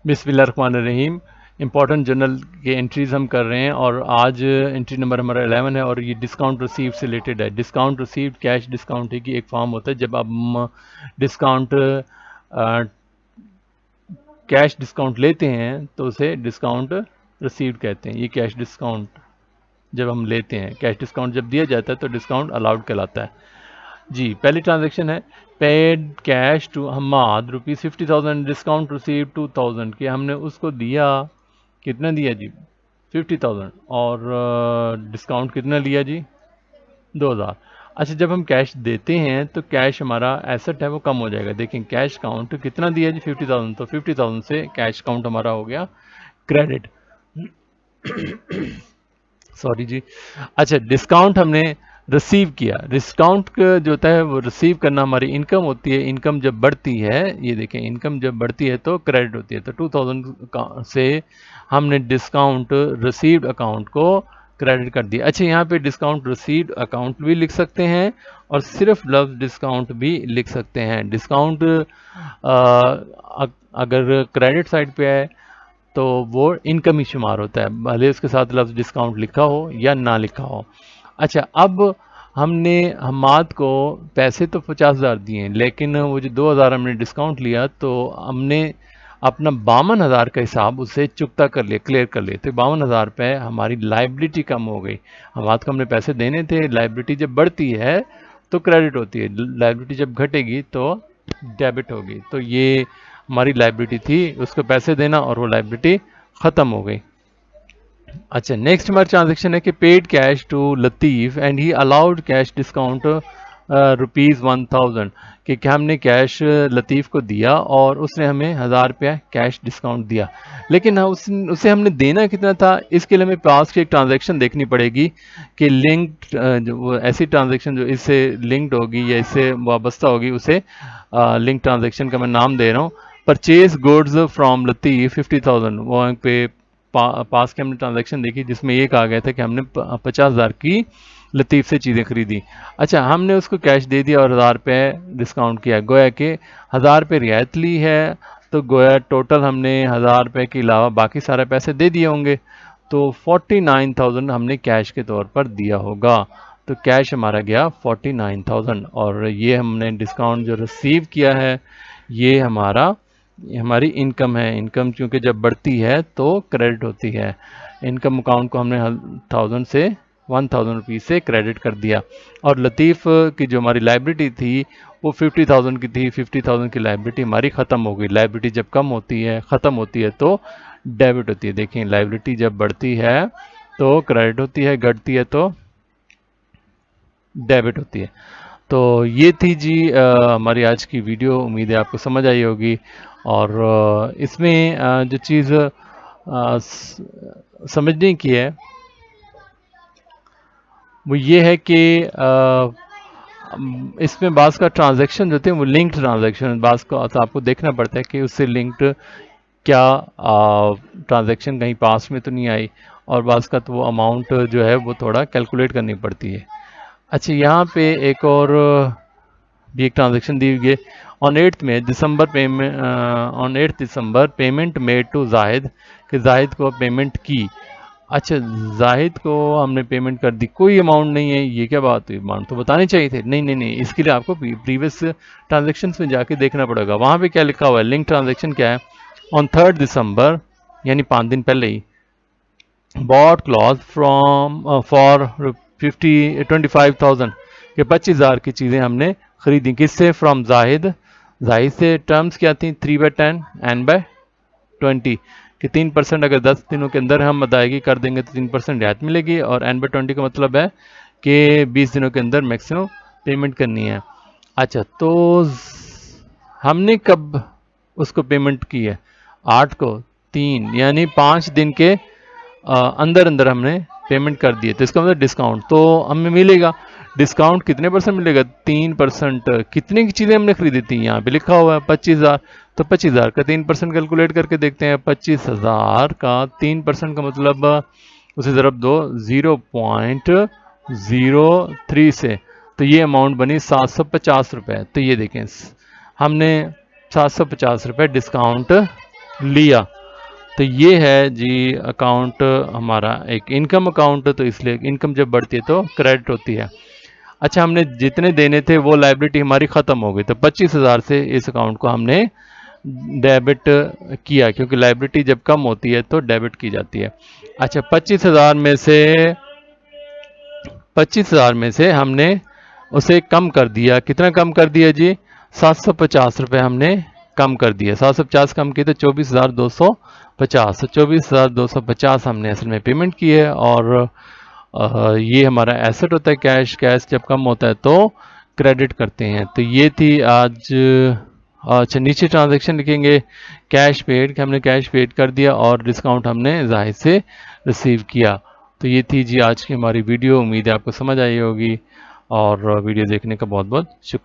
बिस्मिल्लाहिर्रहमानिर्रहीम। Important journal के entries हम कर रहे हैं और आज एंट्री नंबर हमारा 11 है और ये डिस्काउंट रिसीव से रिलेटेड है। डिस्काउंट रिसीव कैश डिस्काउंट की एक फॉर्म होता है। जब आप डिस्काउंट कैश डिस्काउंट लेते हैं तो उसे डिस्काउंट रिसीव्ड कहते हैं। ये कैश डिस्काउंट जब हम लेते हैं, कैश डिस्काउंट जब दिया जाता है तो डिस्काउंट अलाउड कहलाता है। जी, पहली ट्रांजैक्शन है paid cash to Hamad ₹50,000 discount receive 2,000 कि हमने उसको दिया। कितना दिया जी? 50,000 और डिस्काउंट कितना लिया जी? 2,000। अच्छा, जब हम कैश देते हैं तो कैश हमारा एसेट है वो कम हो जाएगा। देखें कैश काउंट कितना दिया जी? 50,000। तो 50,000 से कैश काउंट हमारा हो गया क्रेडिट। सॉरी जी। अच्छा, डिस्काउंट हमने रिसीव किया। डिस्काउंट जो होता है वो रिसीव करना हमारी इनकम होती है। इनकम जब बढ़ती है, ये देखें, इनकम जब बढ़ती है तो क्रेडिट होती है। तो 2,000 से हमने डिस्काउंट रिसीव्ड अकाउंट को क्रेडिट कर दिया। अच्छा, यहाँ पे डिस्काउंट रिसीव्ड अकाउंट भी लिख सकते हैं और सिर्फ लफ्ज डिस्काउंट भी लिख सकते हैं। डिस्काउंट अगर क्रेडिट साइड पे है तो वो इनकम ही शुमार होता है, भले उसके साथ लफ्ज़ डिस्काउंट लिखा हो या ना लिखा हो। अच्छा, अब हमने हमाद को पैसे तो 50,000 दिए, लेकिन वो जो 2,000 हमने डिस्काउंट लिया तो हमने अपना 52,000 का हिसाब उससे चुकता कर लिया, क्लियर कर लिया। तो 52,000 रुपये हमारी लाइबिलिटी कम हो गई। हमाद को हमने पैसे देने थे। लाइबिलिटी जब बढ़ती है तो क्रेडिट होती है, लाइबिलिटी जब घटेगी तो डेबिट होगी। तो ये हमारी लाइबिलिटी थी, उसको पैसे देना, और वो लाइबिलिटी ख़त्म हो गई। अच्छा, नेक्स्ट हमारी ट्रांजेक्शन है कि paid cash to Latif and he allowed cash discount ₹1,000 कि क्या हमने कैश लतीफ़ को दिया और उसने हमें 1,000 रुपया कैश डिस्काउंट दिया। लेकिन उसे हमने देना कितना था, इसके लिए हमें पास की एक ट्रांजेक्शन देखनी पड़ेगी कि लिंक्ड जो वो ऐसी ट्रांजेक्शन जो इससे लिंक्ड होगी या इससे वाबस्ता होगी, उसे लिंक ट्रांजेक्शन का मैं नाम दे रहा हूँ। परचेज गुड्स फ्रॉम लतीफ़ 50,000, वहाँ पे पास के हमने ट्रांजैक्शन देखी जिसमें ये कहा गया था कि हमने 50,000 की लतीफ़ से चीज़ें खरीदी। अच्छा, हमने उसको कैश दे दिया और 1,000 रुपये डिस्काउंट किया, गोया कि 1,000 रुपये रियायत ली है। तो गोया टोटल हमने 1,000 रुपये के अलावा बाकी सारे पैसे दे दिए होंगे। तो 49,000 हमने कैश के तौर पर दिया होगा। तो कैश हमारा गया 49,000 और ये हमने डिस्काउंट जो रिसीव किया है ये हमारी इनकम है। इनकम क्योंकि जब बढ़ती है तो क्रेडिट होती है। इनकम अकाउंट को हमने 1,000 से 1,000 रुपीज़ से क्रेडिट कर दिया। और लतीफ़ की जो हमारी लाइबिलिटी थी वो 50,000 की थी। 50,000 की लाइबिलिटी हमारी ख़त्म हो गई। लाइबिलिटी जब कम होती है, ख़त्म होती है तो डेबिट होती है। देखें, लाइबिलिटी जब बढ़ती है तो क्रेडिट होती है, घटती है तो डेबिट होती है। तो ये थी जी हमारी आज की वीडियो। उम्मीद है आपको समझ आई होगी। और इसमें जो चीज़ समझने की है वो ये है कि इसमें बाज़ का ट्रांजैक्शन जो थे वो लिंक्ड ट्रांजैक्शन, बाज़ का तो आपको देखना पड़ता है कि उससे लिंक्ड क्या ट्रांजैक्शन कहीं पास में तो नहीं आई, और बाज़ का तो वो अमाउंट जो है वो थोड़ा कैलकुलेट करनी पड़ती है। अच्छा, यहाँ पे एक और भी एक ट्रांजैक्शन दी हुई है। On 8 December payment made to Zahid कि जाहिद को पेमेंट की। अच्छा, जाहिद को हमने पेमेंट कर दी, कोई अमाउंट नहीं है, ये क्या बात हुई? अमाउंट तो बताने चाहिए थे। नहीं नहीं नहीं, इसके लिए आपको प्रीवियस ट्रांजेक्शन में जाके देखना पड़ेगा। वहाँ पे क्या लिखा हुआ है, लिंक ट्रांजेक्शन क्या है। ऑन 3 दिसंबर यानी 5 दिन पहले he bought cloth from for 25,000 के 25,000 की चीज़ें हमने खरीदी। किससे? फ्रॉम जाहिद। जाहिद से टर्म्स क्या थी? 3/10 N/20 कि 3% अगर 10 दिनों के अंदर हम अदायगी कर देंगे तो 3% रियायत मिलेगी, और N/20 का मतलब है कि 20 दिनों के अंदर मैक्सिमम पेमेंट करनी है। अच्छा, तो हमने कब उसको पेमेंट की है? 8 को 3 यानी 5 दिन के अंदर अंदर हमने पेमेंट कर दिए। तो इसका मतलब डिस्काउंट तो हमें मिलेगा। डिस्काउंट कितने परसेंट मिलेगा? 3%। कितने की चीज़ें हमने खरीदी थी? यहाँ पे लिखा हुआ है 25,000। तो 25,000 का 3% कैलकुलेट करके देखते हैं। 25,000 का 3% का मतलब उसे ज़रब दो 0.03 से, तो ये अमाउंट बनी 750 रुपये। तो ये देखें, हमने 750 रुपये डिस्काउंट लिया। तो ये है जी अकाउंट हमारा एक इनकम अकाउंट, तो इसलिए इनकम जब बढ़ती है तो क्रेडिट होती है। अच्छा, हमने जितने देने थे वो लाइबिलिटी हमारी ख़त्म हो गई, तो 25,000 से इस अकाउंट को हमने डेबिट किया, क्योंकि लाइबिलिटी जब कम होती है तो डेबिट की जाती है। अच्छा, 25,000 में से हमने उसे कम कर दिया। कितना कम कर दिया जी? 750 रुपये हमने कम कर दिया। 750 कम किए तो 24,250। तो 24,250 हमने असल में पेमेंट की है। और ये हमारा एसेट होता है कैश। कैश जब कम होता है तो क्रेडिट करते हैं। तो ये थी आज। अच्छा, नीचे ट्रांजैक्शन लिखेंगे कैश पेड, कि हमने कैश पेड कर दिया और डिस्काउंट हमने जाहिर से रिसीव किया। तो ये थी जी आज की हमारी वीडियो। उम्मीद है आपको समझ आई होगी, और वीडियो देखने का बहुत बहुत शुक्रिया।